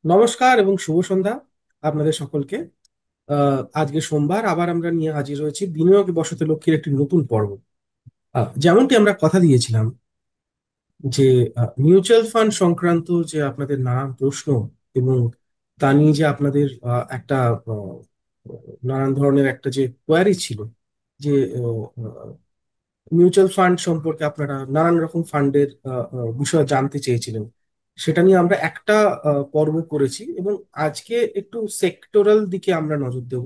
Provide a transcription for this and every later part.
নমস্কার এবং শুভ সন্ধ্যা আপনাদের সকলকে। আজকে সোমবার আবার আমরা নিয়ে হাজির হয়েছি বিনিয়োগ বসতি লক্ষ্মীর একটি নতুন পর্ব। যেমনটি আমরা কথা দিয়েছিলাম যে মিউচুয়াল ফান্ড সংক্রান্ত যে আপনাদের নানান প্রশ্ন এবং তা নিয়ে যে আপনাদের একটা নানান ধরনের একটা যে কোয়ারি ছিল যে মিউচুয়াল ফান্ড সম্পর্কে আপনারা নানান রকম ফান্ডের বিষয়ে জানতে চেয়েছিলেন। সেটা নিয়ে আমরা একটা পর্ব করেছি এবং আজকে একটু সেক্টরাল দিকে আমরা নজর দেব।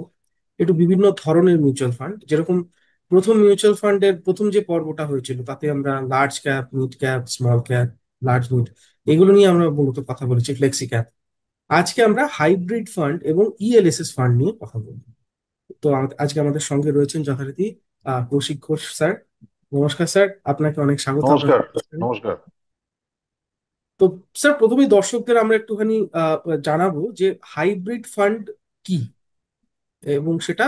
একটু বিভিন্ন ধরনের মিউচুয়াল ফান্ড, যেরকম প্রথম মিউচুয়াল ফান্ডের প্রথম যে পর্বটা হয়েছিল তাতে আমরা large cap, mid cap, small cap, large mid এগুলো নিয়ে আমরা মূলত কথা বলেছি, ফ্লেক্সি ক্যাপ। আজকে আমরা হাইব্রিড ফান্ড এবং ইএলএসএস ফান্ড নিয়ে কথা বলবো। তো আজকে আমাদের সঙ্গে রয়েছেন যথারীতি কৌশিক ঘোষ স্যার। নমস্কার স্যার, আপনাকে অনেক স্বাগত আমাদের নমস্কার। অনুষ্ঠানে। নমস্কার। তো স্যার, প্রথমেই দর্শকদের আমরা একটুখানি জানাবো যে হাইব্রিড ফান্ড কি এবং সেটা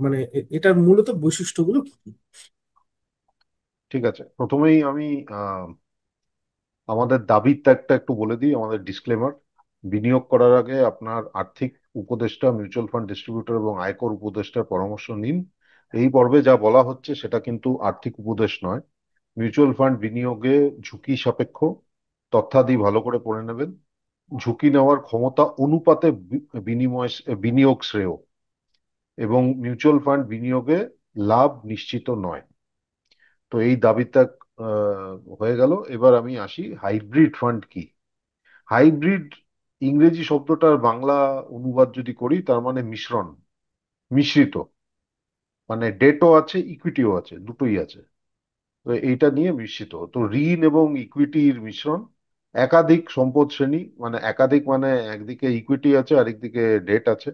মানে এটার মূলত বৈশিষ্ট্যগুলো কি কি? ঠিক আছে, প্রথমেই আমি আহ, আমাদের দাবির ত্যাগটা একটু বলে দিই। আমাদের ডিসক্লেমার: বিনিয়োগ করার আগে আপনার আর্থিক উপদেষ্টা, মিউচুয়াল ফান্ড ডিস্ট্রিবিউটর এবং আয়কর উপদেষ্টার পরামর্শ নিন। এই পর্বে যা বলা হচ্ছে সেটা কিন্তু আর্থিক উপদেশ নয়। মিউচুয়াল ফান্ড বিনিয়োগে ঝুঁকি সাপেক্ষ, তথ্যাদি ভালো করে পড়ে নেবেন। ঝুঁকি নেওয়ার ক্ষমতা অনুপাতে বিনিয়োগ শ্রেয়, এবং মিউচুয়াল ফান্ড বিনিয়োগে লাভ নিশ্চিত নয়। তো এই দাবিটা হয়ে গেল। এবার আমি আসি, হাইব্রিড ফান্ড কি। হাইব্রিড ইংরেজি শব্দটার বাংলা অনুবাদ যদি করি, তার মানে মিশ্রণ, মিশ্রিত। মানে ডেটও আছে, ইকুইটিও আছে, দুটোই আছে। তো এইটা নিয়ে মিশ্রিত, তো ঋণ এবং ইকুইটির মিশ্রণ। একাধিক সম্পদ শ্রেণী, মানে একাধিক মানে একদিকে ইকুইটি আছে, আরেকদিকে ডেট আছে।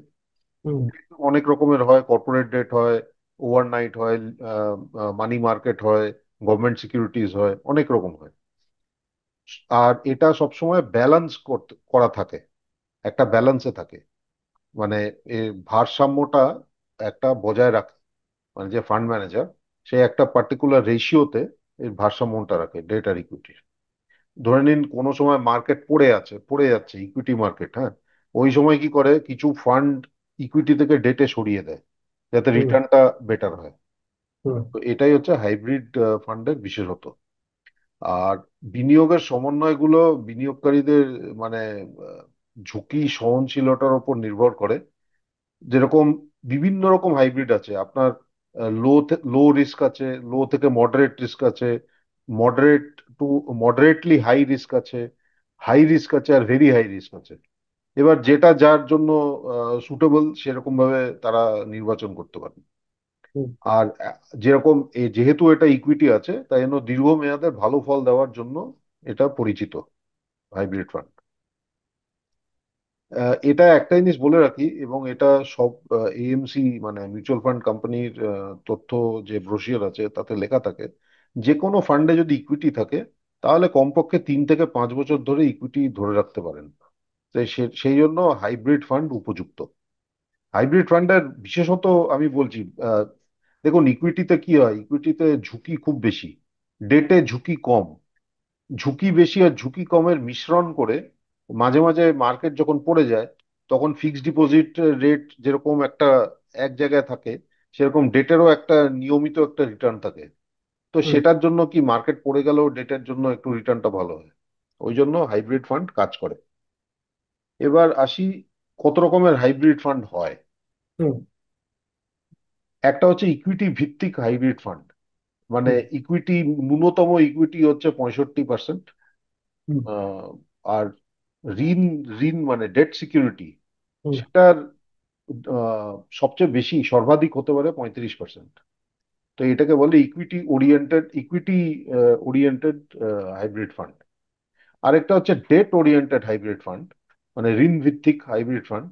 হুম। অনেক রকমের হয়, কর্পোরেট ডেট হয়, ওভারনাইট হয়, মানি মার্কেট হয়, গভর্নমেন্ট সিকিউরিটিজ হয়, অনেক রকম হয়। আর এটা সবসময় ব্যালেন্স করা থাকে, একটা ব্যালেন্সে থাকে। মানে ভারসাম্যটা একটা বজায় রাখে। মানে যে ফান্ড ম্যানেজার, সে একটা পার্টিকুলার রেশিওতে এই ভারসাম্যটা রাখে ডেট আর ইকুইটির। ধরে নিন কোনো সময় মার্কেট পড়ে যাচ্ছে, ইকুইটি মার্কেট, হ্যাঁ, ওই সময় কি করে, কিছু ফান্ড ইকুইটি থেকে ডেটে সরিয়ে দেয় যাতে হুম। রিটার্নটা বেটার হয়। হুম। তো এটাই হচ্ছে হাইব্রিড ফান্ডের বিশেষত। আর বিনিয়োগের সমন্বয়গুলো বিনিয়োগকারীদের মানে আহ, ঝুঁকি সহনশীলতার উপর নির্ভর করে। যেরকম বিভিন্ন রকম হাইব্রিড আছে আপনার, লো লো রিস্ক আছে, লো থেকে মডারেট রিস্ক আছে, moderate to moderately high risk আছে, হাই রিস্ক আছে, আর ভেরি হাই রিস্ক আছে। এবার যেটা যার জন্য সুটেবল সেরকম ভাবে তারা নির্বাচন করতে পারে। হুম। আর যেরকম যেহেতু এটা ইকুইটি আছে, তাই জন্য দীর্ঘমেয়াদে ভালো ফল দেওয়ার জন্য এটা পরিচিত, হাইব্রিড ফান্ড। এটা একটা জিনিস বলে রাখি, এবং এটা সব এএমসি মানে মিউচুয়াল ফান্ড কোম্পানির তথ্য, যে ব্রোশিয়ার আছে তাতে লেখা থাকে, যে কোনো ফান্ডে যদি ইকুইটি থাকে তাহলে কমপক্ষে 3 থেকে 5 বছর ধরে ইকুইটি ধরে রাখতে পারেন। তাই সেই জন্য হাইব্রিড ফান্ড উপযুক্ত। হাইব্রিড ফান্ডের বিশেষত আমি বলছি, দেখুন ইকুইটিতে কি হয়, ইকুইটিতে ঝুঁকি খুব বেশি, ডেটে ঝুঁকি কম। ঝুঁকি বেশি আর ঝুঁকি কমের মিশ্রণ করে মাঝে মাঝে মার্কেট যখন পড়ে যায়, তখন ফিক্সড ডিপোজিট রেট যেরকম একটা এক জায়গায় থাকে, সেরকম ডেটেরও একটা নিয়মিত একটা রিটার্ন থাকে। তো হুম। সেটার জন্য কি, মার্কেট পড়ে গেলেও ডেটের জন্য একটু রিটার্নটা ভালো হয়। ওই জন্য হাইব্রিড ফান্ড কাজ করে। এবার আসি, কত রকমের হাইব্রিড ফান্ড হয়। হুম। একটা হচ্ছে ইকুইটি ভিত্তিক হাইব্রিড ফান্ড। মানে হুম। ইকুইটি, ন্যূনতম ইকুইটি হচ্ছে 65%। হুম। আর ঋণ, ঋণ মানে ডেট সিকিউরিটি, হুম। সেটার সবচেয়ে বেশি সর্বাধিক হতে পারে 35%। তো এটাকে বলে ইকুইটি ওরিয়েন্টেড হাইব্রিড ফান্ড। আরেকটা হচ্ছে ডেট ওরিয়েন্টেড হাইব্রিড ফান্ড, মানে ঋণ ভিত্তিক হাইব্রিড ফান্ড।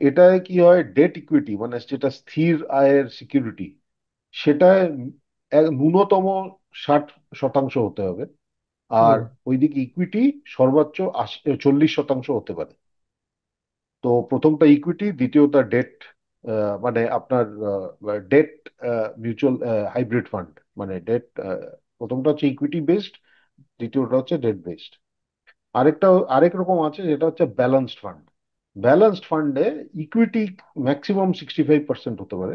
এটায় কি হয়, ডেট ইকুইটি মানে যেটা স্থির আয়ের সিকিউরিটি, সেটায় ন্যূনতম 60% হতে হবে। আর হুম। ওইদিকে ইকুইটি সর্বোচ্চ 40% হতে পারে। তো প্রথমটা ইকুইটি, দ্বিতীয়টা ডেট, মানে আপনার ডেট মিউচুয়াল হাইব্রিড ফান্ড, মানে ডেট। প্রথমটা হচ্ছে ইকুইটি বেসড, দ্বিতীয়টা হচ্ছে ডেট বেসড। আরেকটা, আরেক রকম আছে যেটা হচ্ছে ব্যালেন্সড ফান্ড। ব্যালেন্সড ফান্ডে ইকুইটি ম্যাক্সিমাম 65% হতে পারে,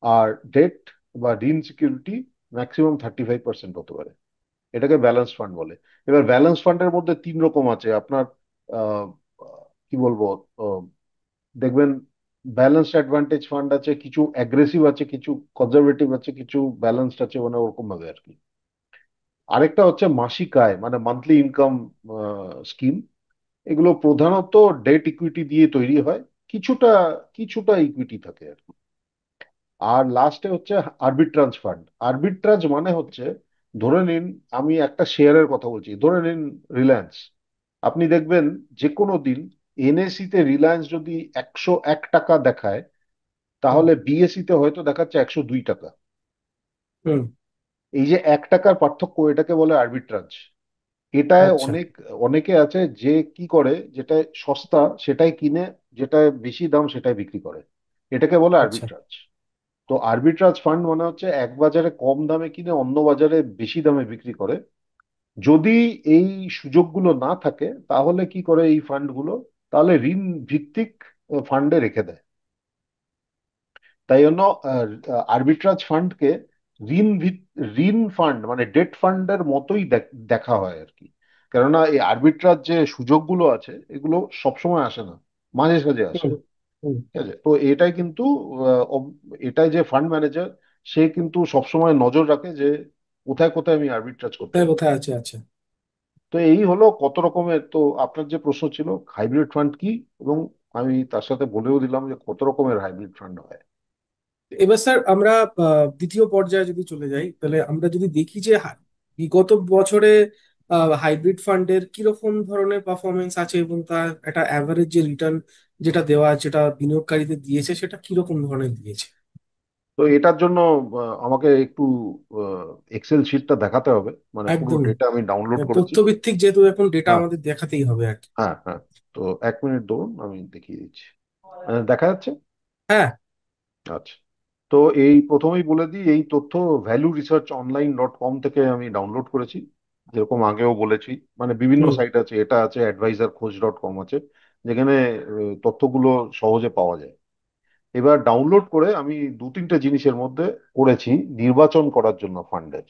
আর ডেট বা ঋণ সিকিউরিটি ম্যাক্সিমাম 35% হতে পারে। এটাকে ব্যালেন্স ফান্ড বলে। এবার ব্যালেন্স ফান্ডের মধ্যে তিন রকম আছে আপনার। আহ, কি বলবো, আহ, দেখবেন ব্যালেন্সড অ্যাডভান্টেজ ফান্ড আছে, কিছু অ্যাগ্রেসিভ আছে, কিছু কনজারভেটিভ আছে, কিছু ব্যালেন্সড আছে, মানে ওরকম ভাবে আর কি। আরেকটা হচ্ছে মাসিক আয় মানে মান্থলি ইনকাম স্কিম। এগুলো প্রধানত ডেট ইকুইটি দিয়ে তৈরি হয়, কিছুটা কিছুটা ইকুইটি থাকে আর কি। আর লাস্টে হচ্ছে আরবিট্রাজ ফান্ড। আরবিট্রাজ মানে হচ্ছে, ধরে নিন, আমি একটা শেয়ারের কথা বলছি, ধরে নিন রিলায়েন্স। আপনি দেখবেন যে কোনো দিন এনএসি তে রিলায়েন্স যদি 101 টাকা দেখায়, হুম। তাহলে বিএসসি তে হয়তো দেখাচ্ছে 102 টাকা। হুম। এই যে 1 টাকার পার্থক্য, এটাকে বলে আরবিট্রাজ। এটায় আচ্ছা। অনেকে আছে যে কি করে, যেটা সস্তা সেটাই কিনে, যেটা বেশি দাম সেটাই বিক্রি করে। এটাকে বলে আচ্ছা। আরবিট্রাজ। তো আরবিট্রাজ ফান্ড মানে হচ্ছে এক বাজারে কম দামে কিনে অন্য বাজারে বেশি দামে বিক্রি করে। যদি এই সুযোগগুলো না থাকে তাহলে কি করে এই ফান্ডগুলো, তাহলে ঋণ ভিত্তিক ফান্ডে রেখে দেয়। তাই জন্য আরবিট্রাজ ফান্ডকে ঋণ ফান্ড মানে ডেট ফান্ডের মতোই দেখা হয় আর কি। কেননা এই আরবিট্রাজ যে সুযোগগুলো আছে এগুলো সবসময় আসে না, মাঝে সাঝে আসে। হুম। হুম। ঠিক আছে, তো এটাই কিন্তু এটাই যে ফান্ড ম্যানেজার, সে কিন্তু সবসময় নজর রাখে যে কোথায় কোথায় আমি আরবিট্রাজ করতে কোথায় পারি। কোথায় আছে? আচ্ছা। তো এই হলো কত রকমের। তো আপনার যে প্রশ্ন ছিল হাইব্রিড ফান্ড কি, এবং আমি তার সাথে বলেও দিলাম যে কত রকমের হাইব্রিড ফান্ড হয়। এবার স্যার আমরা দ্বিতীয় পর্যায়ে যদি চলে যাই, তাহলে আমরা যদি দেখি যে বিগত বছরে হাইব্রিড ফান্ডের কিরকম ধরনের পারফরমেন্স আছে এবং তার একটা অ্যাভারেজ যে রিটার্ন যেটা দেওয়া, যেটা বিনিয়োগকারীদের দিয়েছে, সেটা কিরকম ধরনের দিয়েছে। তো এটার জন্য আমাকে একটু এক্সেল শিটটা দেখাতে হবে, মানে পুরো একদমই। ডেটা আমি ডাউনলোড করেছি। তথ্যভিত্তিক যেহেতু এখন ডেটা হ্যাঁ, আমাদের দেখাতেই হবে আর কি। হ্যাঁ, হ্যাঁ। তো 1 মিনিট ধরুন, আমি দেখিয়ে দিচ্ছি। দেখা যাচ্ছে? হ্যাঁ। আচ্ছা। তো এই প্রথমেই বলে দিই, এই তথ্য ভ্যালু রিসার্চ অনলাইন.কম থেকে আমি ডাউনলোড করেছি। যেরকম আগেও বলেছি, মানে বিভিন্ন হুম। সাইট আছে, এটা আছে, অ্যাডভাইজার খোঁজ.কম আছে, যেখানে তথ্যগুলো সহজে পাওয়া যায়। এবার ডাউনলোড করে আমি দু তিনটে জিনিসের মধ্যে করেছি নির্বাচন করার জন্য ফান্ডের।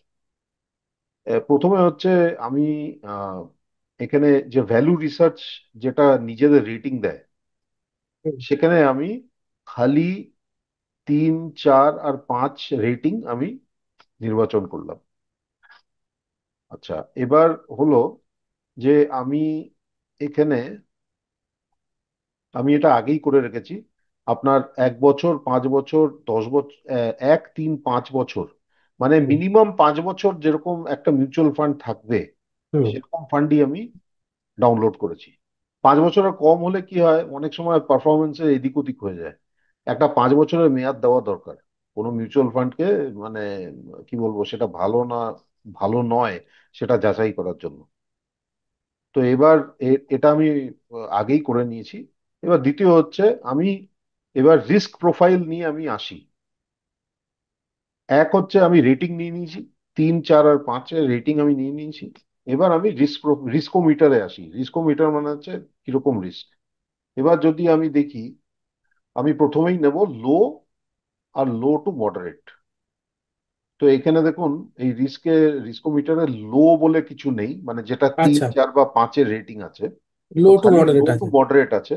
প্রথমে হচ্ছে আমি আহ, এখানে যে ভ্যালু রিসার্চ যেটা নিজেদের রেটিং দেয়, হুম। সেখানে আমি খালি 3, 4 আর 5 রেটিং আমি নির্বাচন করলাম। আচ্ছা, এবার হলো যে আমি এখানে, আমি এটা আগেই করে রেখেছি। আপনার 1 বছর, 5 বছর, 10 বছর, 1, 3, 5 বছর, মানে হুম। মিনিমাম 5 বছর যেরকম একটা মিউচুয়াল ফান্ড থাকবে, হুম। সেরকম ফান্ডই আমি ডাউনলোড করেছি। 5 বছরের কম হলে কি হয়, অনেক সময় পারফরমেন্সের এদিক ওদিক হয়ে যায়। একটা 5 বছরের মেয়াদ দেওয়া দরকার কোনো মিউচুয়াল ফান্ডকে, মানে কি বলবো, সেটা ভালো না ভালো নয় সেটা যাচাই করার জন্য। তো এবার এটা আমি আগেই করে নিয়েছি। এবার দ্বিতীয় হচ্ছে, আমি এবার রিস্ক প্রোফাইল নিয়ে আমি আসি। এক হচ্ছে আমি রেটিং নিয়ে নিয়েছি, 3, 4 আর 5-এর রেটিং আমি নিয়ে নিয়েছি। এবার আমি রিস্কোমিটারে আসি। রিস্কোমিটার মানে হচ্ছে কিরকম রিস্ক। এবার যদি আমি দেখি, আমি প্রথমেই নেব লো আর লো টু মডারেট। তো এখানে দেখুন, এই রিস্কোমিটারে লো বলে কিছু নেই, মানে যেটা তিন আচ্ছা। চার বা পাঁচের রেটিং আছে। তো লো টু খালি লো মডারেট টু আছে। মডারেট আছে।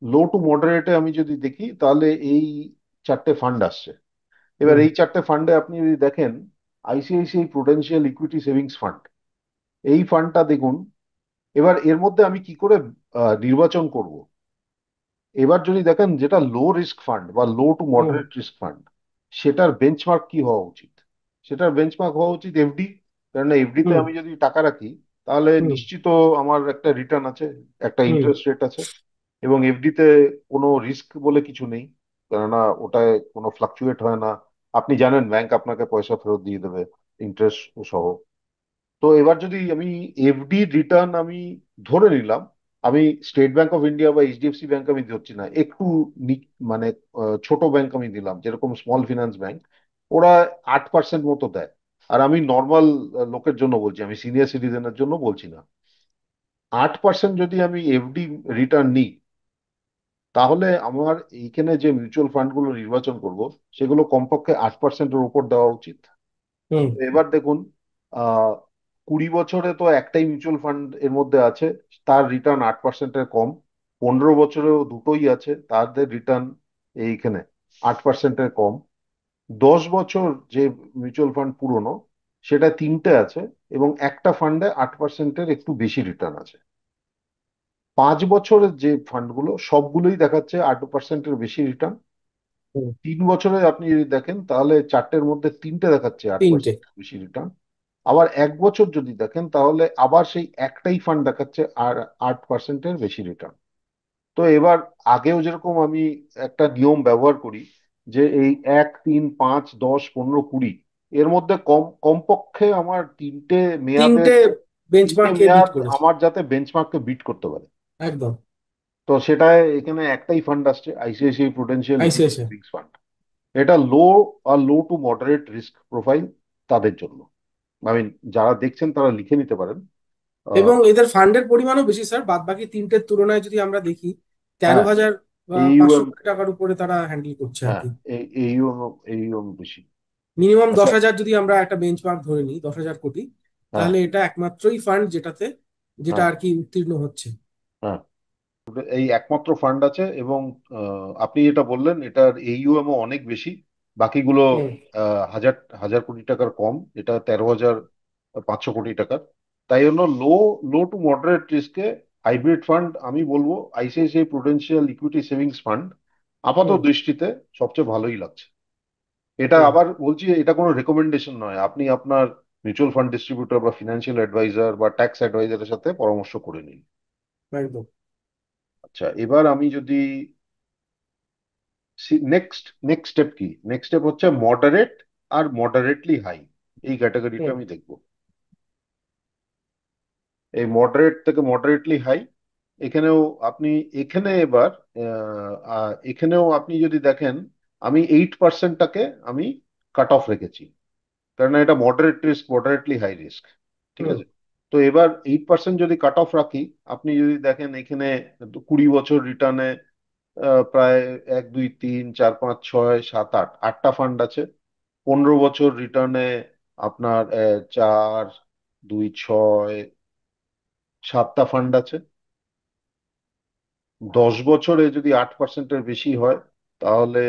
লো টু মডারেটে আমি যদি দেখি, তাহলে এই 4টে ফান্ড আসছে। এবার হুম। এই 4টে ফান্ডে আপনি যদি দেখেন, ICICI Prudential equity savings fund, এই ফান্ডটা দেখুন। এবার এর মধ্যে আমি কি করে নির্বাচন করব? এবার যদি দেখেন যেটা লো রিস্ক ফান্ড বা low to hmm. Moderate risk fund, সেটার বেঞ্চমার্ক কি হওয়া উচিত? সেটার বেঞ্চমার্ক হওয়া উচিত এফডি। কেননা এফডিতে হুম। আমি যদি টাকা রাখি, তাহলে হুম। নিশ্চিত আমার একটা রিটার্ন আছে, একটা হুম। ইন্টারেস্ট রেট আছে। এবং এফডিতে কোনো রিস্ক বলে কিছু নেই, কেননা ওটায় কোনো ফ্লাকচুয়েট হয় না। আপনি জানেন ব্যাংক আপনাকে পয়সা ফেরত দিয়ে দেবে, ইন্টারেস্ট সহ। তো এবার যদি আমি এফডি রিটার্ন আমি ধরে নিলাম, আমি স্টেট ব্যাংক অফ ইন্ডিয়া বা এইচডিএফসি ব্যাংক আমি ধরছি না, একটু মানে ছোট ব্যাংক আমি দিলাম, যেরকম স্মল ফিনান্স ব্যাংক, ওরা 8% মতো দেয়। আর আমি নর্মাল লোকের জন্য বলছি, আমি সিনিয়র সিটিজেনের জন্য বলছি না। 8% যদি আমি এফডি রিটার্ন নিই, তাহলে আমার এইখানে যে মিউচুয়াল ফান্ড গুলো নির্বাচন করব, সেগুলো কমপক্ষে 8%-এর উপর দেওয়া উচিত। হুম। তো এবার দেখুন, আহ 20 বছরে তো একটাই মিউচুয়াল ফান্ড এর মধ্যে আছে, তার রিটার্ন 8%-এর কম। 15 বছরেও দুটোই আছে, তাদের রিটার্ন এইখানে 8%-এর কম। 10 বছর যে মিউচুয়াল ফান্ড পুরনো, সেটা তিনটে আছে, এবং একটা ফান্ডে 8%-এর একটু বেশি রিটার্ন আছে। 5 বছরের যে ফান্ডগুলো সবগুলোই দেখাচ্ছে 8%-এর বেশি রিটার্ন। হুম। 3 বছরে আপনি যদি দেখেন, তাহলে চারটের মধ্যে তিনটে দেখাচ্ছে আট তিনটে। পার্সেন্ট বেশি রিটার্ন। আবার 1 বছর যদি দেখেন, তাহলে আবার সেই একটাই ফান্ড দেখাচ্ছে আর 8%-এর বেশি রিটার্ন। তো এবার, আগেও যেরকম আমি একটা নিয়ম ব্যবহার করি, যে এই 1, 3, 5, 10, 15, 20 এর মধ্যে কমপক্ষে আমার মেয়াদে তিনটে তিনটে বেঞ্চমার্ককে বিট মেয়াদ করেছে। আমার যাতে বেঞ্চমার্ককে বিট করতে পারে। একদম। তো সেটা, এখানে একটাই ফান্ড আসছে, ICICI Prudential equity ICICI. Savings fund. এটা low to moderate risk profile তাদের জন্য। আমি, যারা দেখছেন তারা লিখে নিতে পারেন। আহ, এবং এদের ফান্ডের পরিমাণও বেশি স্যার, বাদ বাকি তিনটের তুলনায় যদি আমরা দেখি, তেরো হ্যাঁ, হাজার পাঁচশো এইউএম, কোটি টাকার উপরে তারা হ্যান্ডেল করছে আর হ্যাঁ, কি। এইউএম, এইউএম বেশি। মিনিমাম দশ আচ্ছা। হাজার যদি আমরা একটা বেঞ্চমার্ক ধরে নিই, 10,000 কোটি, হ্যাঁ, তাহলে এটা একমাত্রই ফান্ড যেটা হ্যাঁ, আর কি উত্তীর্ণ হচ্ছে। হ্যাঁ, এই একমাত্র ফান্ড আছে, এবং আপনি যেটা বললেন, এটার এইউএম ও অনেক বেশি। বাকিগুলো হুম। হাজার হাজার কোটি টাকার কম, এটা 13,500 কোটি টাকার। তাই জন্য লো টু মডারেট রিস্কে হাইব্রিড ফান্ড আমি বলবো ICICI Prudential equity savings fund আপাত হুম। দৃষ্টিতে সবচেয়ে ভালোই লাগছে। এটা হুম। আবার বলছি, এটা কোনো রেকমেন্ডেশন নয়, আপনি আপনার মিউচুয়াল ফান্ড ডিস্ট্রিবিউটর বা ফিনান্সিয়াল অ্যাডভাইজার বা ট্যাক্স অ্যাডভাইজারের সাথে পরামর্শ করে নিন। একদম। আচ্ছা, এবার আমি যদি নেক্সট নেক্সট স্টেপ কি, নেক্সট স্টেপ হচ্ছে মডারেট আর মডারেটলি হাই, এই ক্যাটাগরিটা হুম। আমি দেখবো। এই মডারেট থেকে মডারেটলি হাই, এখানেও আপনি, এখানে এবার এখানেও আপনি যদি দেখেন, আমি 8%টাকে আমি কাট অফ রেখেছি, কারণ এটা moderate risk, moderately high risk. ঠিক হুম। আছে। তো এবার 8% যদি কাট অফ রাখি, আপনি যদি দেখেন এখানে 20 বছর রিটার্নে প্রায় 1, 2, 3, 4, 5, 6, 7, 8, আটটা ফান্ড আছে। 15 বছর রিটার্নে আপনার 4, 2, 6, 7টা ফান্ড আছে। 10 বছরে যদি 8%-এর বেশি হয়, তাহলে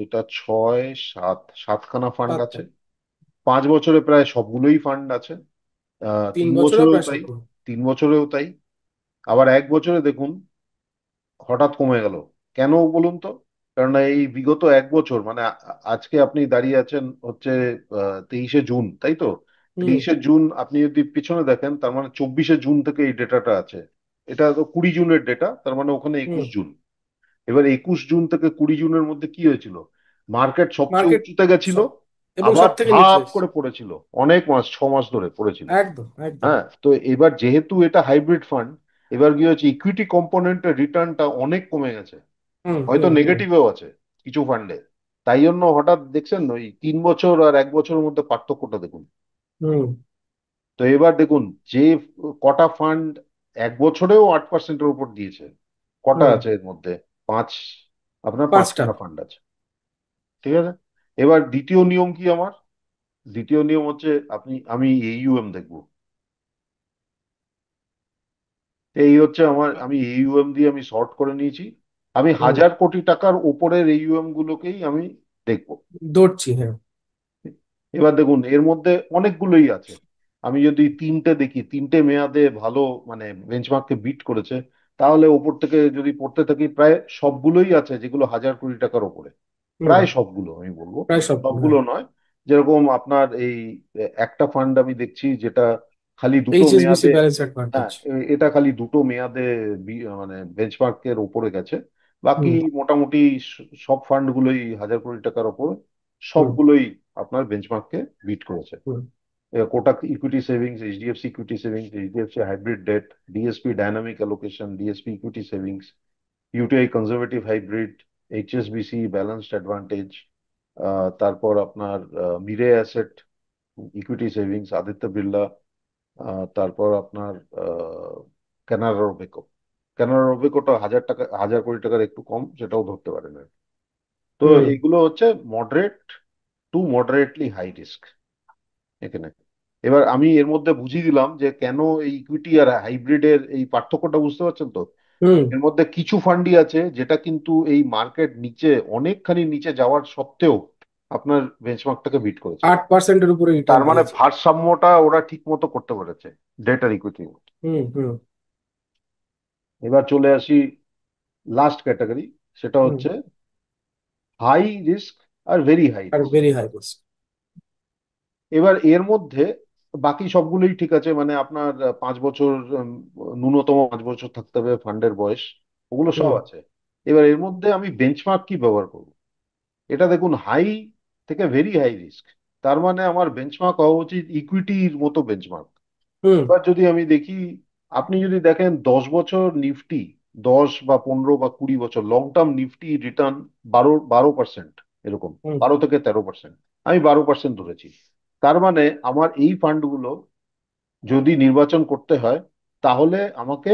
এটা 6, 7, 7খানা ফান্ড সাতটা। আছে। 5 বছরে প্রায় সবগুলোই ফান্ড আছে। তিন তিন বছরেও বছরেও প্রায় তাই। সবগুলো। 3 বছরেও তাই। আবার 1 বছরে দেখুন, হঠাৎ কমে গেল। কেন বলুন তো? কারণ এই বিগত 1 বছর, মানে আজকে আপনি দাঁড়িয়ে আছেন হচ্ছে 23শে জুন, তাই তো? হুম। 23শে জুন আপনি যদি পিছনে দেখেন, তার মানে 24শে জুন থেকে এই ডেটাটা আছে। এটা তো 20 জুনের ডেটা, তার মানে ওখানে হুম। 21 জুন। এবার 21 জুন থেকে 20 জুনের মধ্যে কি হয়েছিল? মার্কেট সবচেয়ে মার্কেট। উঁচুতে গেছিল, এবং আবার সব থেকে নিচে ধাপ এসছে। করে পড়েছিল, অনেক মাস, 6 মাস ধরে পড়েছিল। একদম একদম। হ্যাঁ, তো এবার যেহেতু এটা হাইব্রিড ফান্ড, এবার কি হচ্ছে, ইকুইটি কম্পোনেন্টের রিটার্নটা অনেক কমে গেছে, হুম। হয়তো হুম। হুম। নেগেটিভেও আছে কিছু ফান্ডে। তাই জন্য হঠাৎ দেখছেন ওই 3 বছর আর 1 বছরের মধ্যে পার্থক্যটা দেখুন। হুম। তো এবার দেখুন, যে কটা ফান্ড 1 বছরেও 8%-এর উপর দিয়েছে, কটা হুম। আছে এর মধ্যে? পাঁচ, আপনার পাঁচটা। 5খানা ফান্ড আছে। ঠিক আছে। এবার দ্বিতীয় নিয়ম কি আমার? দ্বিতীয় নিয়ম হচ্ছে, আমি এইউএম দেখবো। এই হচ্ছে আমার, আমি এইউএম দিয়ে আমি সর্ট করে নিয়েছি। আমি হুম। 1,000 কোটি টাকার উপরের এইউএম গুলোকেই আমি দেখবো। দৌড়ছি, হ্যাঁ। এবার দেখুন, এর মধ্যে অনেকগুলোই আছে। আমি যদি তিনটে দেখি, তিনটে মেয়াদে ভালো, মানে বেঞ্চমার্ককে বিট করেছে, তাহলে ওপর থেকে যদি পড়তে থাকি, প্রায় সবগুলোই আছে যেগুলো 1,000 কোটি টাকার ওপরে। হুম। প্রায় সবগুলো আমি বলবো, প্রায় সবগুলো, সবগুলো হ্যাঁ। নয়। যেরকম আপনার এই একটা ফান্ড আমি দেখছি, যেটা খালি দুটো এইচএসবিসি মেয়াদে, ব্যালেন্স হ্যাঁ, অ্যাডভান্টেজ। এটা খালি দুটো মেয়াদে মানে বেঞ্চমার্কের উপরে গেছে। বাকি হুম। মোটামুটি সব ফান্ড গুলোই 1,000 কোটি টাকার ওপর, হুম। সবগুলোই আপনার বেঞ্চমার্ককে বিট করেছে। হুম। Kotak equity savings, HDFC equity savings, HDFC hybrid debt, DSP dynamic allocation, DSP equity savings, UTI conservative hybrid, HSBC balanced advantage, তারপর আপনার Mirae asset equity savings, Aditya Birla, তারপর আপনার ক্যানারা রোবেকো। ক্যানারা রোবেকোটা 1,000 টাকা, 1,000 কোটি টাকার একটু কম, সেটাও ধরতে পারেন। তো হুম। এইগুলো হচ্ছে moderate to moderately high risk এখানে। এবার আমি এর মধ্যে বুঝিয়ে দিলাম যে কেন এই ইকুইটি আর হাইব্রিডের এই পার্থক্যটা, বুঝতে পারছেন তো? হুম। এর মধ্যে কিছু ফান্ডই আছে যেটা কিন্তু এই মার্কেট নিচে, অনেকখানি নিচে যাওয়ার সত্ত্বেও আপনার বেঞ্চমার্কটাকে বিট করেছে। 8%-এর উপরে তার রিটার্ন মানে দিয়েছে। ভারসাম্যটা ওরা ঠিক মতো করতে পেরেছে, ডেট আর ইকুইটি। হুম। হুম। এবার চলে আসি লাস্ট ক্যাটাগরি, সেটা হুম। হচ্ছে হাই রিস্ক আর ভেরি হাই আর রিস্ক। Very high cost. এবার এর মধ্যে বাকি সবগুলোই ঠিক আছে, মানে আপনার 5 বছর, ন্যূনতম 5 বছর থাকতে হবে ফান্ডের বয়স, ওগুলো সব হুম। আছে। এবার এর মধ্যে আমি বেঞ্চমার্ক কি ব্যবহার করব? এটা দেখুন, হাই থেকে ভেরি হাই রিস্ক, তার মানে আমার বেঞ্চমার্ক হওয়া উচিত ইকুইটির মতো বেঞ্চমার্ক। হুম। এবার যদি আমি দেখি, আপনি যদি দেখেন 10 বছর নিফটি, 10 বা 15 বা 20 বছর লং টার্ম নিফটি রিটার্ন 12% এরকম, হুম। 12 থেকে 13%, আমি 12% ধরেছি। তার মানে আমার এই ফান্ডগুলো যদি নির্বাচন করতে হয়, তাহলে আমাকে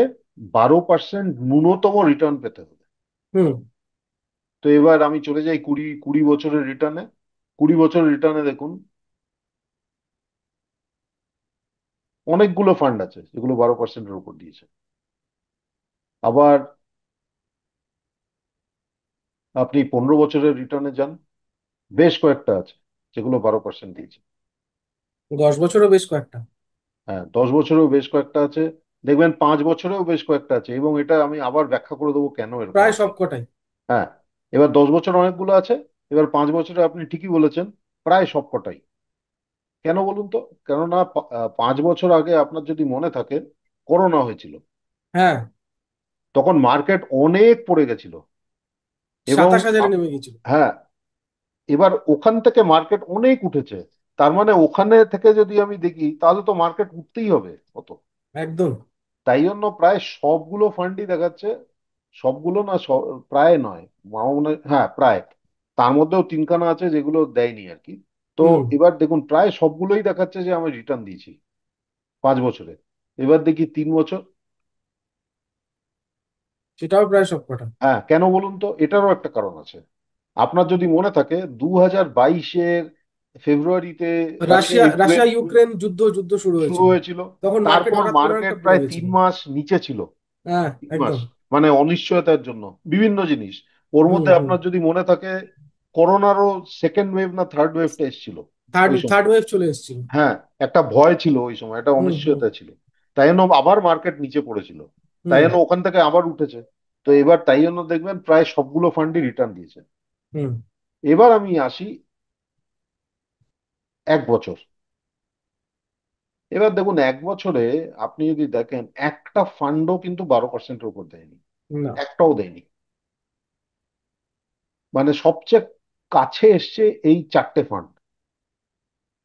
12% ন্যূনতম রিটার্ন পেতে হবে। হুম। তো এবার আমি চলে যাই কুড়ি কুড়ি বছরের রিটার্নে। 20 বছরের রিটার্নে দেখুন, অনেকগুলো ফান্ড আছে যেগুলো 12%-এর উপর দিয়েছে। আবার আপনি 15 বছরের রিটার্নে যান, বেশ কয়েকটা আছে যেগুলো 12% দিয়েছে। 10 বছরও বেশ কয়েকটা। হ্যাঁ, 10 বছরেও বেশ কয়েকটা আছে। দেখবেন 5 বছরেও বেশ কয়েকটা আছে, এবং এটা আমি আবার ব্যাখ্যা করে দেবো কেন এরকম প্রায় আছে। সব কটাই। হ্যাঁ, এবার 10 বছর অনেকগুলো আছে, এবার 5 বছরে আপনি ঠিকই বলেছেন, প্রায় সবকটাই। কেন বলুন তো? কেননা 5 বছর আগে আপনার যদি মনে থাকে, করোনা হয়েছিল, হ্যাঁ। তখন মার্কেট অনেক পড়ে গেছিল। এবং 27,000-এ নেমে গেছিল। হ্যাঁ, এবার ওখান থেকে মার্কেট অনেক উঠেছে। তার মানে ওখানে থেকে যদি আমি দেখি, তাহলে তো মার্কেট উঠতেই হবে কত। একদম। তাই জন্য প্রায় সবগুলো ফান্ডই দেখাচ্ছে, সবগুলো না, প্রায় নয়, আমার মনে হয়, হ্যাঁ প্রায়, তার মধ্যেও তিনখানা আছে যেগুলো দেয়নি আর কি। তো হুম। এবার দেখুন, প্রায় সবগুলোই দেখাচ্ছে যে আমি রিটার্ন দিয়েছি 5 বছরে। এবার দেখি 3 বছর। সেটাও প্রায় সব কটা। হ্যাঁ, কেন বলুন তো? এটারও একটা কারণ আছে। আপনার যদি মনে থাকে, 2022-এর ফেব্রুয়ারিতে রাশিয়া ইউক্রেন রাশিয়া ইউক্রেন যুদ্ধ যুদ্ধ শুরু শুরু হয়েছিল। হয়েছিল। তখন মার্কেট তারপর হঠাৎ করে মার্কেট অনেকটা পড়ে প্রায় গেছিল। 3 মাস নিচে ছিল। হ্যাঁ। 3 মাস, একদম। মানে অনিশ্চয়তার জন্য বিভিন্ন জিনিস। ওর হুম। মধ্যে হুম। আপনার যদি মনে থাকে, করোনারও সেকেন্ড ওয়েভ না থার্ড ওয়েভটা এসেছিল থার্ড ওই থার্ড সময়। ওয়েভ চলে এসেছিল। হ্যাঁ, একটা ভয় ছিল ওই সময়, একটা হুম। হুম। অনিশ্চয়তা ছিল। তাই জন্য আবার মার্কেট নিচে পড়েছিল। তাই হুম। জন্য ওখান থেকে আবার উঠেছে। তো এবার তাই জন্য দেখবেন প্রায় সবগুলো ফান্ডই রিটার্ন দিয়েছে। হুম। এবার আমি আসি 1 বছর। এবার দেখুন, 1 বছরে আপনি যদি দেখেন, একটা ফান্ডও কিন্তু 12%-এর উপর দেয়নি, না। একটাও দেয়নি। মানে সবচেয়ে কাছে এসছে এই 4টে ফান্ড: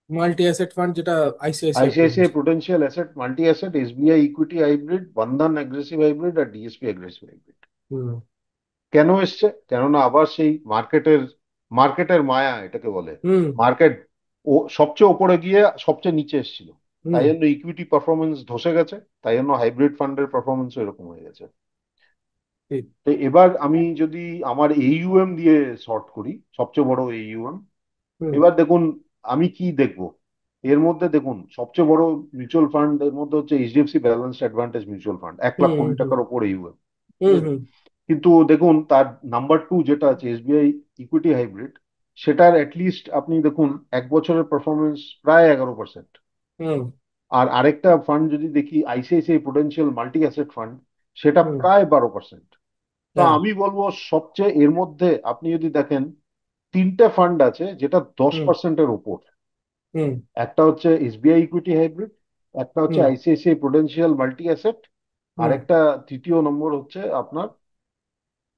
মাল্টি অ্যাসেট ফান্ড, যেটা ICICI ICICI Prudential. Prudential asset multi asset, SBI equity hybrid, Bandhan aggressive hybrid, আর ডিএসপি অ্যাগ্রেসিভ হাইব্রিড। হুম। কেন এসছে? কেননা আবার সেই মার্কেটের মায়া এটাকে বলে। হুম। মার্কেট ও সবচেয়ে ওপরে গিয়ে সবচেয়ে নিচে এসেছিল, তাই হুম। জন্য ইকুইটি পারফরমেন্স ধসে গেছে, তাই জন্য হাইব্রিড ফান্ডের পারফরমেন্স এরকম হয়ে গেছে। ঠিক। তো এবার আমি যদি আমার এইইউএম দিয়ে সর্ট করি, সবচেয়ে বড় এইইউএম, হুম। এবার দেখুন আমি কি দেখব। এর মধ্যে দেখুন, সবচেয়ে বড় মিউচুয়াল ফান্ড এর মধ্যে হচ্ছে HDFC balanced advantage mutual fund, 1 lakh কোটি হুম। টাকার ওপর এইইউএম। ঠিক হুম। আছে? হুম। কিন্তু দেখুন তার নাম্বার 2 যেটা আছে এসবিআই ইকুইটি হাইব্রিড, সেটার অ্যাটলিস্ট আপনি দেখুন 1 বছরের পারফরমেন্স প্রায় 11%। হুম। আর আরেকটা ফান্ড যদি দেখি, ICICI Prudential multi asset fund, সেটা হুম। প্রায় 12%। তো হ্যাঁ। আমি বলবো সবচেয়ে এর মধ্যে আপনি যদি দেখেন, 3টে ফান্ড আছে যেটা দশ হুম। পার্সেন্টের উপর। হুম। একটা হচ্ছে এসবিআই ইকুইটি হাইব্রিড, একটা হচ্ছে হুম। আইসিআইসিআই প্রুডেন্সিয়াল মাল্টি অ্যাসেট, আর হুম। একটা তৃতীয় নম্বর হচ্ছে আপনার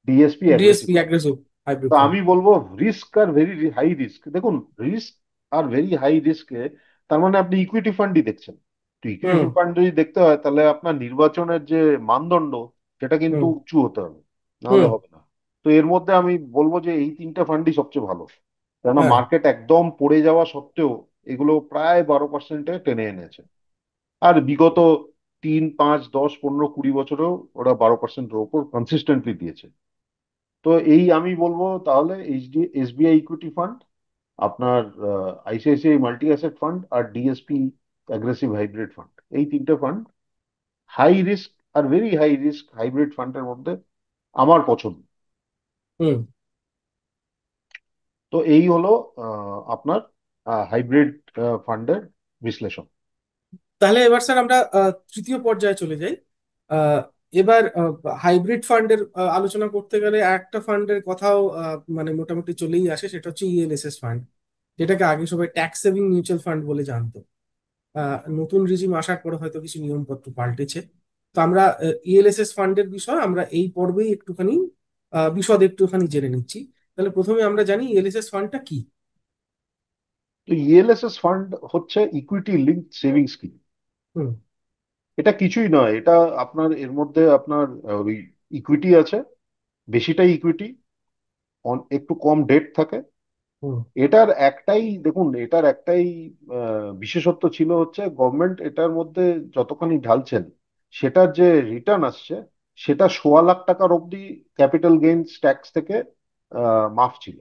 DSP aggressive DSP fund. Aggressive তো হাইব্রিড ফান্ড। আমি বলবো রিস্ক আর ভেরি হাই রিস্ক, দেখুন রিস্ক আর ভেরি হাই রিস্কে, তার মানে আপনি ইকুইটি ফান্ডই দেখছেন। তো হুম। ইকুইটি ফান্ড যদি দেখতে হয়, তাহলে আপনার নির্বাচনের যে মানদণ্ড, সেটা কিন্তু হুম। উঁচু হতে হবে, নাহলে হুম। হবে না। তো এর মধ্যে আমি বলবো যে এই 3টে ফান্ডই সবচেয়ে ভালো, কেননা হ্যাঁ। মার্কেট একদম পড়ে যাওয়া সত্ত্বেও এগুলো প্রায় 12%-এ টেনে এনেছে। আর বিগত 3, 5, 10, 15, 20 বছরেও ওরা 12%-এর ওপর কনসিস্টেন্টলি দিয়েছে। তো এই আমি বলবো তাহলে এসবিআই ইকুইটি ফান্ড, আপনার আইসিআইসিআই মাল্টি অ্যাসেট ফান্ড, আর ডিএসপি অ্যাগ্রেসিভ হাইব্রিড ফান্ড, এই তিনটে ফান্ড হাই রিস্ক আর ভেরি হাই রিস্ক হাইব্রিড ফান্ডের মধ্যে আমার পছন্দ। হুম। তো এই হলো আপনার হাইব্রিড ফান্ডের বিশ্লেষণ। তাহলে এবার স্যার আমরা তৃতীয় পর্যায়ে চলে যাই। আহ, এবার হাইব্রিড ফান্ডের আলোচনা করতে গেলে একটা ফান্ডের কথাও মানে মোটামুটি চলেই আসে, সেটা হচ্ছে ইএলএসএস ফান্ড, যেটাকে আগে সবাই ট্যাক্স সেভিং মিউচুয়াল ফান্ড বলে জানতো। নতুন রিজিম আসার পরে হয়তো কিছু নিয়মপত্র পাল্টেছে। তো আমরা ইএলএসএস ফান্ডের বিষয় আমরা এই পর্বেই একটুখানি বিশদে একটুখানি জেনে নিচ্ছি। তাহলে প্রথমে আমরা জানি ইএলএসএস ফান্ডটা কি। তো ইএলএসএস ফান্ড হচ্ছে ইকুইটি লিঙ্কড সেভিং স্কিম। হুম। এটা কিছুই নয়, এটা আপনার এর মধ্যে আপনার ওই ইকুইটি আছে, বেশিটাই ইকুইটি, একটু কম ডেট থাকে। হুম। এটার একটাই বিশেষত্ব ছিল হচ্ছে গভর্নমেন্ট এটার মধ্যে যতখানি ঢালছেন সেটার যে রিটার্ন আসছে সেটা 1,00,000 টাকার অবধি ক্যাপিটাল গেইনস ট্যাক্স থেকে মাফ ছিল।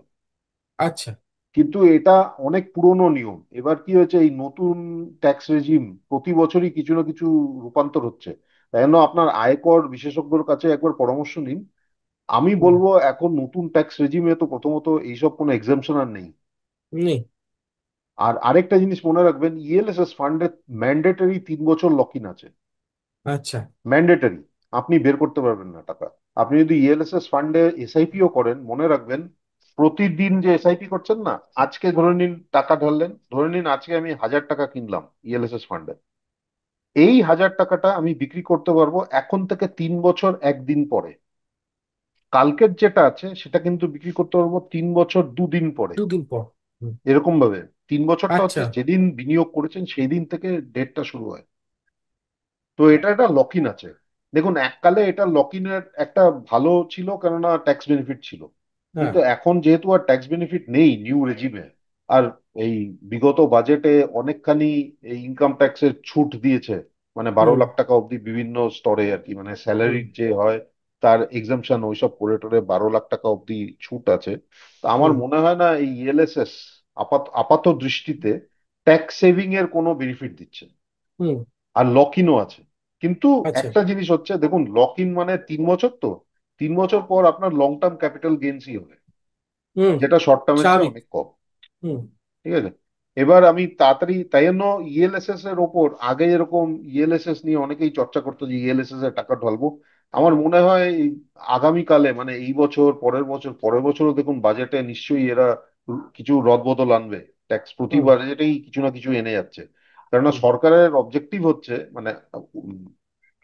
আচ্ছা। কিন্তু এটা অনেক পুরনো নিয়ম, এবার কি হয়েছে এই নতুন ট্যাক্স রেজিম প্রতি বছরই কিছু না কিছু রূপান্তর হচ্ছে। তাই জন্য আপনার আয়কর বিশেষজ্ঞর কাছে একবার পরামর্শ নিন। আমি হুম। বলবো এখন নতুন ট্যাক্স রেজিমে তো প্রথমত এইসব কোনো এক্সাম্পশন আর নেই। নেই। আর আরেকটা জিনিস মনে রাখবেন, ইএলএসএস ফান্ডে ম্যান্ডেটরি 3 বছর লক ইন আছে। আচ্ছা। ম্যান্ডেটরি, আপনি বের করতে পারবেন না টাকা। আপনি যদি ইএলএসএস ফান্ডে এসআইপিও করেন, মনে রাখবেন প্রতিদিন যে এসআইপি করছেন না, আজকে ধরে নিন টাকা ঢাললেন, ধরে নিন আজকে আমি 1,000 টাকা কিনলাম ইএলএসএস ফান্ডে, এই 1,000 টাকাটা আমি বিক্রি করতে পারবো এখন থেকে 3 বছর 1 দিন পরে। কালকের যেটা আছে সেটা কিন্তু বিক্রি করতে পারবো 3 বছর 2 দিন পরে। দুদিন পর। হুম। এরকম ভাবে 3 বছরটা হচ্ছে আচ্ছা। যেদিন বিনিয়োগ করেছেন সেই দিন থেকে ডেটটা শুরু হয়। তো এটা একটা লক ইন আছে। দেখুন এককালে এটা লক ইনের একটা ভালো ছিল, কেননা ট্যাক্স বেনিফিট ছিল। হ্যাঁ। কিন্তু এখন যেহেতু আর ট্যাক্স বেনিফিট নেই নিউ রেজিমে, আর এই বিগত বাজেটে অনেকখানি এই ইনকাম ট্যাক্সের ছুট দিয়েছে, মানে বারো হুম। লাখ টাকা অবধি বিভিন্ন স্তরে আর কি, মানে হুম। স্যালারির যে হয় তার এক্সামশন ওইসব করে টোরে 12 লাখ টাকা অবধি ছুট আছে। তো আমার হুম। মনে হয় না এই ইএলএসএস আপাত আপাত দৃষ্টিতে ট্যাক্স সেভিং এর কোনো বেনিফিট দিচ্ছে। হুম। আর লক ইনও আছে। কিন্তু আচ্ছা। একটা জিনিস হচ্ছে দেখুন, লক ইন মানে 3 বছর, তো 3 বছর পর আপনার লং টার্ম ক্যাপিটাল গেইনসই হবে, হুম। যেটা শর্ট টার্মের চেয়ে স্বাভাবিক। অনেক কম। হুম। ঠিক আছে। এবার আমি তাড়াতাড়ি তাই জন্য ইএলএসএস এর ওপর আগে যেরকম ইএলএসএস নিয়ে অনেকেই চর্চা করতো যে ইএলএসএস এর টাকা ঢালবো, আমার মনে হয় এই আগামীকালে মানে এই বছর পরের বছর পরের বছরও দেখুন বাজেটে নিশ্চয়ই এরা কিছু রদবদল আনবে। ট্যাক্স প্রতি হুম। বাজেটেই কিছু না কিছু এনে যাচ্ছে। কেননা হুম। সরকারের অবজেক্টিভ হচ্ছে মানে উম,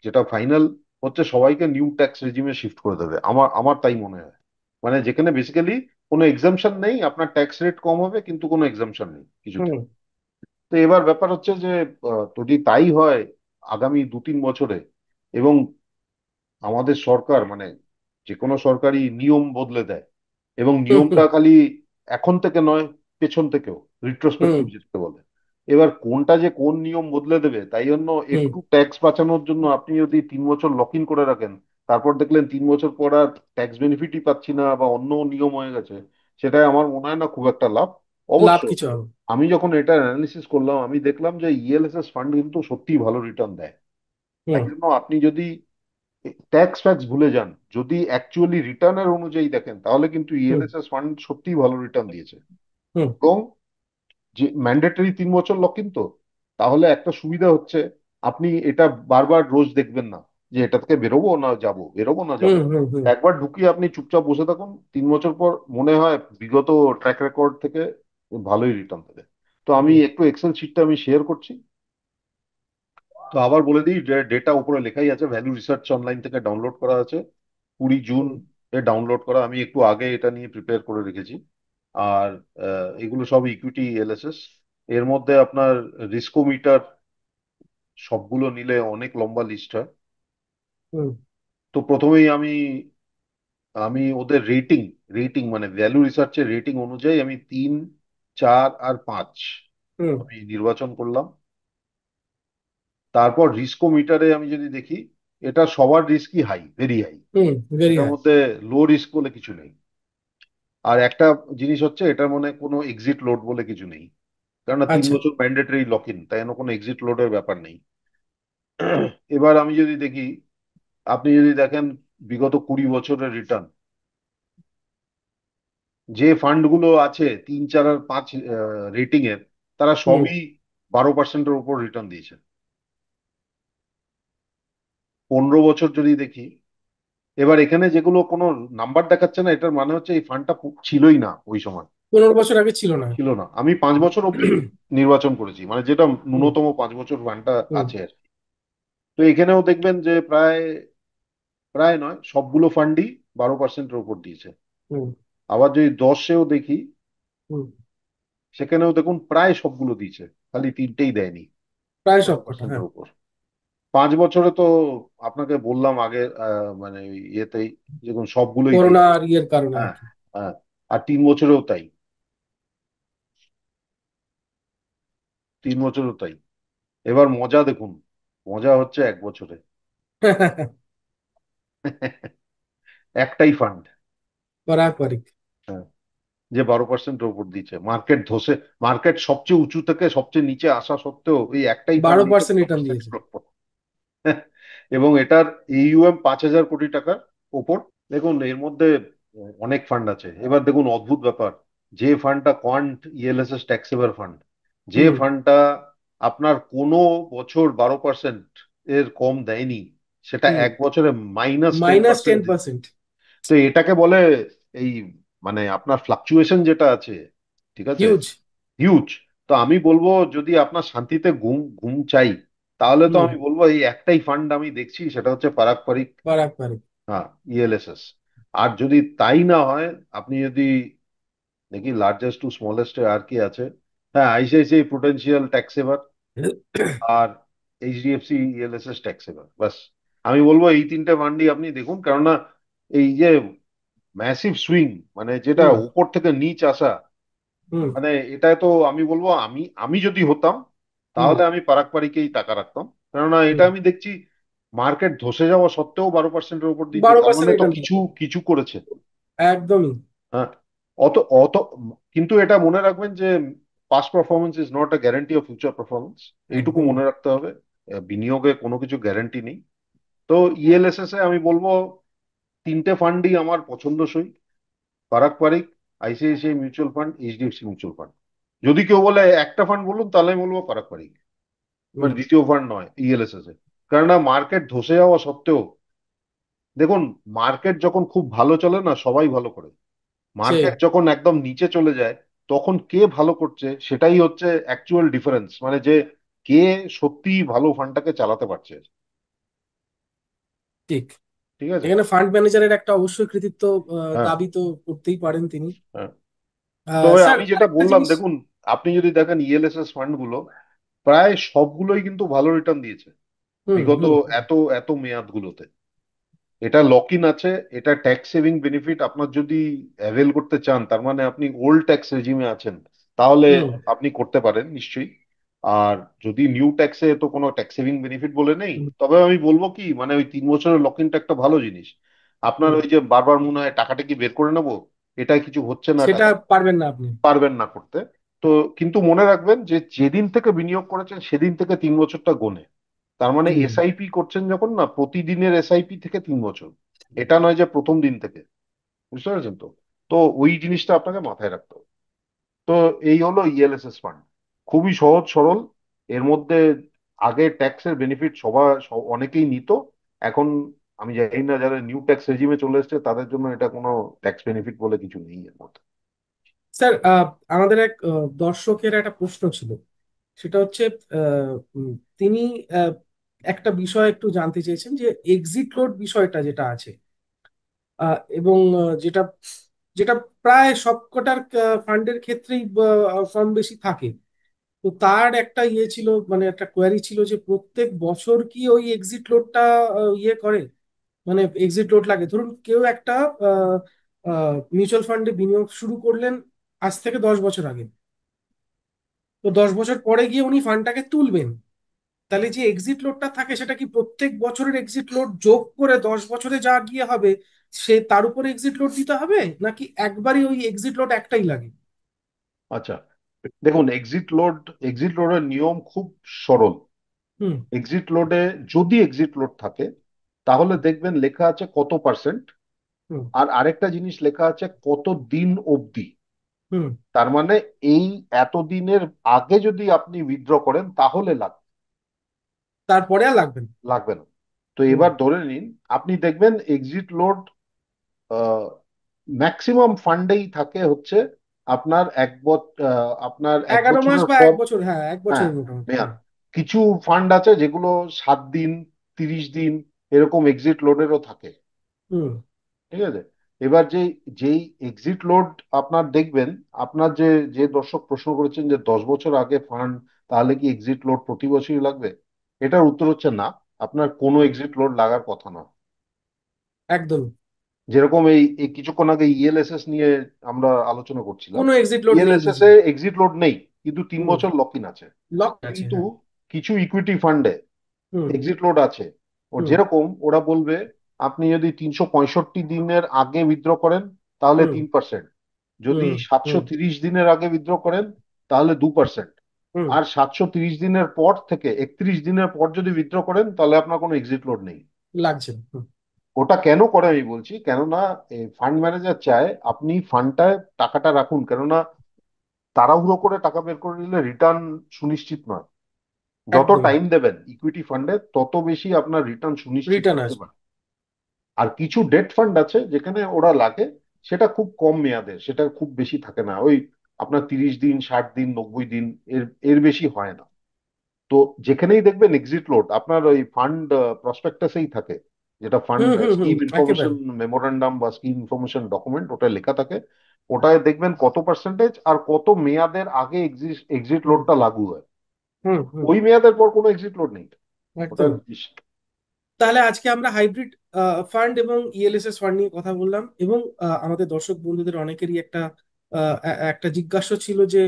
যেটা ফাইনাল হচ্ছে সবাইকে নিউ ট্যাক্স রেজিমে শিফট করে দেবে, আমার আমার তাই মনে হয়। মানে যেখানে বেসিক্যালি কোনো এক্সাম্পশন নেই, আপনার ট্যাক্স রেট কম হবে কিন্তু কোনো এক্সাম্পশন নেই কিছুতে। হুম। তো এবার ব্যাপার হচ্ছে যে যদি তাই হয় আগামী 2-3 বছরে, এবং আমাদের সরকার মানে যে কোনো সরকারি নিয়ম বদলে দেয়, এবং হুম। হুম। নিয়মটা খালি এখন থেকে নয়, পেছন থেকেও, হুম। রিট্রোস্পেক্টিভ যেটাকে বলে। এবার কোনটা যে কোন নিয়ম বদলে দেবে, তাই জন্য হুম। একটু ট্যাক্স বাঁচানোর জন্য আপনি যদি 3 বছর লক ইন করে রাখেন, তারপর দেখলেন 3 বছর পর আর ট্যাক্স বেনিফিটই পাচ্ছি না বা অন্য নিয়ম হয়ে গেছে, সেটাই আমার মনে হয় না খুব একটা লাভ। লাভ অবশ্য কিছু হবে। আমি যখন এটা অ্যানালিসিস করলাম আমি দেখলাম যে ইএলএসএস ফান্ড কিন্তু সত্যিই ভালো রিটার্ন দেয়। তাই হুম। জন্য আপনি যদি ট্যাক্স ফ্যাক্স ভুলে যান, যদি অ্যাকচুয়ালি রিটার্নের অনুযায়ী দেখেন, তাহলে কিন্তু হুম। ইএলএসএস ফান্ড সত্যিই ভালো রিটার্ন দিয়েছে। হুম। এবং যে ম্যান্ডেটরি 3 বছর লক ইন, তো তাহলে একটা সুবিধা হচ্ছে আপনি এটা বারবার রোজ দেখবেন না যে এটা থেকে বেরোবো না যাবো, বেরোবো না হুম। যাবো। হুম। হুম। একবার ঢুকিয়ে আপনি চুপচাপ বসে থাকুন, 3 বছর পর মনে হয় বিগত ট্র্যাক রেকর্ড থেকে ভালোই রিটার্ন দেবে। তো আমি হুম। একটু এক্সেল শিটটা আমি শেয়ার করছি। তো আবার বলে দিই যে ডেটা উপরে লেখাই আছে, ভ্যালু রিসার্চ অনলাইন থেকে ডাউনলোড করা আছে, 20 জুন হুম। এ ডাউনলোড করা, আমি একটু আগে এটা নিয়ে প্রিপেয়ার করে রেখেছি। আর এগুলো সব ইকুইটি এলএসএস। এর মধ্যে আপনার রিস্কোমিটার সবগুলো নিলে অনেক লম্বা লিস্ট হয়। হুম। তো প্রথমেই আমি আমি ওদের রেটিং রেটিং মানে ভ্যালু রিসার্চের রেটিং অনুযায়ী আমি 3, 4 আর 5 হুম। আমি নির্বাচন করলাম। তারপর রিস্কোমিটারে আমি যদি দেখি, এটা সবার রিস্কই হাই, ভেরি হাই। হুম। ভেরি এটার হাই। মধ্যে লো রিস্ক বলে কিছু নেই। আর একটা জিনিস হচ্ছে, এটার মনে কোনো এক্সিট লোড বলে কিছু নেই, কেননা তিন আচ্ছা। বছর ম্যান্ডেটরি লক ইন, তাই জন্য কোনো এক্সিট লোডের ব্যাপার নেই। এবার আমি যদি দেখি, আপনি যদি দেখেন বিগত 20 বছরের রিটার্ন, যে ফান্ডগুলো আছে 3, 4 আর 5 রেটিং এর, তারা হুম। সবই 12%-এর উপর রিটার্ন দিয়েছে। 15 বছর যদি দেখি, এবার এখানে যেগুলো কোনো নাম্বার দেখাচ্ছে না, এটার মানে হচ্ছে এই ফান্ডটা ছিলই না ওই সময়। 15 বছর আগে ছিল না। ছিল না। আমি 5 বছর অব্দি নির্বাচন করেছি, মানে যেটা হুম। ন্যূনতম 5 বছর ফান্ডটা হুম। আছে আর কি। তো এখানেও দেখবেন যে প্রায়, প্রায় নয়, সবগুলো ফান্ডই 12%-এর উপর দিয়েছে। হুম। আবার যদি 10-এও দেখি, হুম। সেখানেও দেখুন প্রায় সবগুলো দিয়েছে, খালি তিনটেই দেয়নি প্রায় বারো সব কটা, হ্যাঁ। পার্সেন্টের উপর। 5 বছরে তো আপনাকে বললাম আগে, মানে ওই ইয়েতেই, দেখুন সবগুলোই করোনা দিয়েছে। আর ইয়ের কারণে আর হ্যাঁ, কি। হ্যাঁ। আর 3 বছরেও তাই, 3 বছরেও তাই। এবার মজা দেখুন, মজা হচ্ছে 1 বছরে। একটাই ফান্ড, পারাপারিক। যে 12%-এর উপর দিচ্ছে, মার্কেট ধসে, মার্কেট সবচেয়ে উঁচু থেকে সবচেয়ে নিচে আসা সত্ত্বেও এই একটাই ফান্ড বারো দিচ্ছে পার্সেন্ট বারো রিটার্ন দিয়েছে। পার্সেন্টের উপর। এবং এটার এইউএম 5,000 কোটি টাকার ওপর। দেখুন এর মধ্যে অনেক ফান্ড আছে। এবার দেখুন অদ্ভুত ব্যাপার, যে ফান্ডটা কোয়ান্ট ইএলএসএস ট্যাক্সেবল ফান্ড, যে হুম। ফান্ডটা আপনার কোনো বছর 12% এর কম দেয়নি, সেটা হুম। 1 বছরে minus ten minus ten percent percent তো এটাকে বলে এই, মানে আপনার ফ্লাকচুয়েশন যেটা আছে, ঠিক আছে, হিউজ। হিউজ। তো আমি বলবো, যদি আপনার শান্তিতে ঘুম ঘুম চাই, তাহলে তো হুম। আমি বলবো এই একটাই ফান্ড আমি দেখছি, সেটা হচ্ছে পারাক পারিক, পারাপারিক। হ্যাঁ, ইএলএসএস। আর যদি তাই না হয়, আপনি যদি দেখি লার্জেস্ট টু স্মলেস্ট আর কি আছে, হ্যাঁ, আইসিআইসিআই প্রুডেন্সিয়াল ট্যাক্স সেভার, আর এইচডিএফসি ইএলএসএস ট্যাক্স সেভার, বাস। আমি বলবো এই তিনটে ফান্ডই আপনি দেখুন, কেননা এই যে ম্যাসিভ সুইং, মানে যেটা হুম। উপর থেকে নিচ আসা, হুম। মানে এটা তো আমি বলবো, আমি আমি যদি হতাম, হুম। তাহলে আমি পারাকপারিকেই টাকা রাখতাম। কেননা এটা হুম। আমি দেখছি, মার্কেট ধসে যাওয়া সত্ত্বেও 12%-এর উপর দিচ্ছে, বারো তার পার্সেন্ট মানে তো রিটার্ন কিছু দিয়েছে। কিছু করেছে। একদমই। হ্যাঁ। অত অত কিন্তু এটা মনে রাখবেন যে past performance is not a guarantee of future performance, এইটুকু একদমই। মনে রাখতে হবে। বিনিয়োগে কোনো কিছু গ্যারান্টি নেই। তো ইএলএসএস এ আমি বলবো তিনটে ফান্ডই আমার পছন্দসই: Parag Parikh, ICICI mutual fund, HDFC mutual fund. যদি কেউ বলে একটা ফান্ড বলুন, তাহলে আমি বলবো পারাক পারিক, হুম। মানে দ্বিতীয় ফান্ড নয় ইএলএসএস এ। কেননা মার্কেট ধসে যাওয়া সত্ত্বেও, দেখুন, মার্কেট যখন খুব ভালো চলে না, সবাই ভালো করে। মার্কেট সেই। যখন একদম নিচে চলে যায়, তখন কে ভালো করছে সেটাই হচ্ছে অ্যাকচুয়াল ডিফারেন্স, মানে যে কে সত্যি ভালো ফান্ডটাকে চালাতে পারছে। ঠিক। ঠিক আছে। এখানে ফান্ড ম্যানেজারের একটা অবশ্যই কৃতিত্ব হ্যাঁ, দাবি তো করতেই পারেন তিনি। হ্যাঁ। তবে স্যার আমি যেটা আরেকটা বললাম, জিনিস। দেখুন, আপনি যদি দেখেন ইএলএসএস ফান্ড গুলো, প্রায় সবগুলোই কিন্তু ভালো রিটার্ন দিয়েছে হুম। বিগত হুম। এত এত মেয়াদ গুলোতে। এটা লক ইন আছে, এটা ট্যাক্স সেভিং বেনিফিট আপনার যদি অ্যাভেল করতে চান, তার মানে আপনি ওল্ড ট্যাক্স রেজিমে আছেন, তাহলে হুম। আপনি করতে পারেন নিশ্চয়ই। আর যদি নিউ ট্যাক্সে, তো কোনো ট্যাক্স সেভিং বেনিফিট বলে নেই। হুম। তবে আমি বলবো কি, মানে ওই 3 বছরের লক ইনটা একটা ভালো জিনিস। আপনার হুম। ওই যে বারবার মনে হয় টাকাটা কি বের করে নেবো, এটা কিছু হচ্ছে না সেটা টাকা, পারবেন না আপনি। পারবেন না করতে। তো কিন্তু মনে রাখবেন যে যেদিন থেকে বিনিয়োগ করেছেন, সেদিন থেকে 3 বছরটা গোনে। তার মানে হুম। এসআইপি করছেন যখন, না, প্রতিদিনের এসআইপি থেকে 3 বছর, এটা নয় যে প্রথম দিন থেকে। বুঝতে পারছেন তো? তো ওই জিনিসটা আপনাকে মাথায় রাখতে হবে। তো এই হলো ইএলএসএস ফান্ড, খুবই সহজ সরল। এর মধ্যে আগে ট্যাক্সের বেনিফিট অনেকেই নিত। এখন আমি জানি না, যারা নিউ ট্যাক্স রেজিমে চলে এসেছে, তাদের জন্য এটা কোনো ট্যাক্স বেনিফিট বলে কিছু নেই এর মধ্যে। স্যার আমাদের এক দর্শকের একটা প্রশ্ন ছিল। সেটা হচ্ছে আহ, উম, তিনি আহ, একটা বিষয় একটু জানতে চেয়েছেন যে এক্সিট লোড বিষয়টা যেটা আছে, এবং যেটা যেটা প্রায় সবকটার ফান্ডের ক্ষেত্রেই কম বেশি থাকে। তো তার একটা ইয়ে ছিল, মানে একটা কোয়ারি ছিল যে প্রত্যেক বছর কি ওই এক্সিট লোডটা ইয়ে করে, মানে এক্সিট লোড লাগে। ধরুন কেউ একটা মিউচুয়াল ফান্ডে বিনিয়োগ শুরু করলেন আজ থেকে 10 বছর আগে। তো 10 বছর পরে গিয়ে উনি ফান্ডটাকে তুলবেন। তাহলে যে এক্সিট লোডটা থাকে সেটা কি প্রত্যেক বছরের এক্সিট লোড যোগ করে 10 বছরে যা গিয়ে হবে সে তার উপরে এক্সিট লোড দিতে হবে, নাকি একবারই ওই এক্সিট লোড একটাই লাগে? আচ্ছা, দেখুন, এক্সিট লোডের নিয়ম খুব সরল। হুম। এক্সিট লোডে যদি এক্সিট লোড থাকে, তাহলে দেখবেন লেখা আছে কত পার্সেন্ট, হুম। আর আরেকটা জিনিস লেখা আছে কত দিন অবধি। হুম। তার মানে এই এতদিনের আগে যদি আপনি উইথড্র করেন তাহলে লাগবে, তারপরে আর লাগবে না। লাগবে না। তো হুম। এবার ধরে নিন, আপনি দেখবেন এক্সিট লোড ম্যাক্সিমাম ফান্ডেই থাকে হচ্ছে আপনার আপনার এক 11 মাস বছরের বা পর। 1 বছর, হ্যাঁ, এক হ্যাঁ, বছরের মোটামুটি, মেয়াদ। হ্যাঁ। কিছু ফান্ড আছে যেগুলো 7 দিন, 30 দিন এরকম এক্সিট লোডেরও থাকে। হুম। ঠিক আছে। এবার যেই এক্সিট লোড আপনার দেখবেন, আপনার যে যে দর্শক প্রশ্ন করেছেন যে 10 বছর আগে ফান্ড, তাহলে কি এক্সিট লোড প্রতি বছরই লাগবে? এটার উত্তর হচ্ছে না, আপনার কোনো এক্সিট লোড লাগার কথা না। একদম। যেরকম এই এই কিছুক্ষণ আগে ইএলএসএস নিয়ে আমরা আলোচনা করছিলাম। কোনো এক্সিট লোড নেই ইএলএসএস বুঝি। এ এক্সিট লোড নেই, কিন্তু তিন হুম। বছর লক ইন আছে। লক আছে, কিন্তু হ্যাঁ। কিছু ইকুইটি ফান্ডে হুম। এক্সিট লোড আছে। ও হুম। যেরকম ওরা বলবে, আপনি যদি 365 দিনের আগে উইথড্র করেন তাহলে হুম। 3%, যদি হুম। সাতশো হুম। তিরিশ দিনের আগে উইথড্র করেন তাহলে 2%, হুম। আর 730 দিনের পর থেকে 31 দিনের পর যদি উইথড্র করেন তাহলে আপনার কোনো এক্সিট লোড নেই। লাগছে না। হুম। ওটা কেন করে আমি বলছি, কেননা ফান্ড ম্যানেজার চায় আপনি ফান্ডটায় টাকাটা রাখুন, কেননা তাড়াহুড়ো করে টাকা বের করে নিলে রিটার্ন সুনিশ্চিত নয়। যত একদম। টাইম দেবেন ইকুইটি ফান্ডে তত বেশি আপনার রিটার্ন সুনিশ্চিত রিটার্ন করতে আসবে। পারে। আর কিছু ডেট ফান্ড আছে যেখানে ওরা লাগে, সেটা খুব কম মেয়াদের, সেটা খুব বেশি থাকে না, ওই আপনার 30 দিন, 60 দিন, 90 দিন, এর এর বেশি হয় না। তো যেখানেই দেখবেন এক্সিট লোড আপনার ওই ফান্ড প্রসপেক্টাসেই থাকে, যেটা ফান্ড হুম। হুম। হুম। স্কিম ইনফরমেশন একেবারে। মেমোরেন্ডাম বা স্কিম ইনফরমেশন ডকুমেন্ট, ওটা লেখা থাকে। ওটায় দেখবেন কত পার্সেন্টেজ আর কত মেয়াদের আগে এক্সিট হুম। লোডটা লাগু হয়। হুম। হুম। ওই মেয়াদের পর কোনো এক্সিট লোড নেই। ওটা একদম। নির্দিষ্ট। তাহলে আজকে আমরা হাইব্রিড ফান্ড এবং ইএলএসএস ফান্ড নিয়ে কথা বললাম, এবং আমাদের দর্শক বন্ধুদের অনেকেরই একটা জিজ্ঞাসা ছিল যে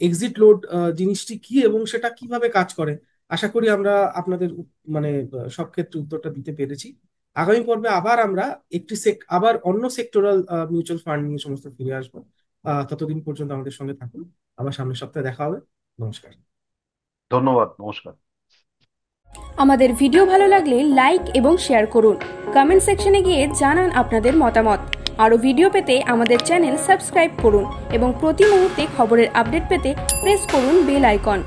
এক্সিট লোড জিনিসটি কি এবং সেটা কিভাবে কাজ করে। আশা করি আমরা আপনাদের মানে সব ক্ষেত্রে উত্তরটা দিতে পেরেছি। আগামী পর্বে আবার আমরা আবার অন্য সেক্টরাল মিউচুয়াল ফান্ড নিয়ে সমস্ত ফিরে আসবো। ততদিন পর্যন্ত আমাদের সঙ্গে থাকুন। আবার সামনের সপ্তাহে দেখা হবে। নমস্কার। ধন্যবাদ, নমস্কার। আমাদের ভিডিও ভালো লাগলে লাইক এবং শেয়ার করুন। কমেন্ট সেকশনে গিয়ে জানান আপনাদের মতামত। আরও ভিডিও পেতে আমাদের চ্যানেল সাবস্ক্রাইব করুন এবং প্রতি মুহূর্তে খবরের আপডেট পেতে প্রেস করুন বেল আইকন।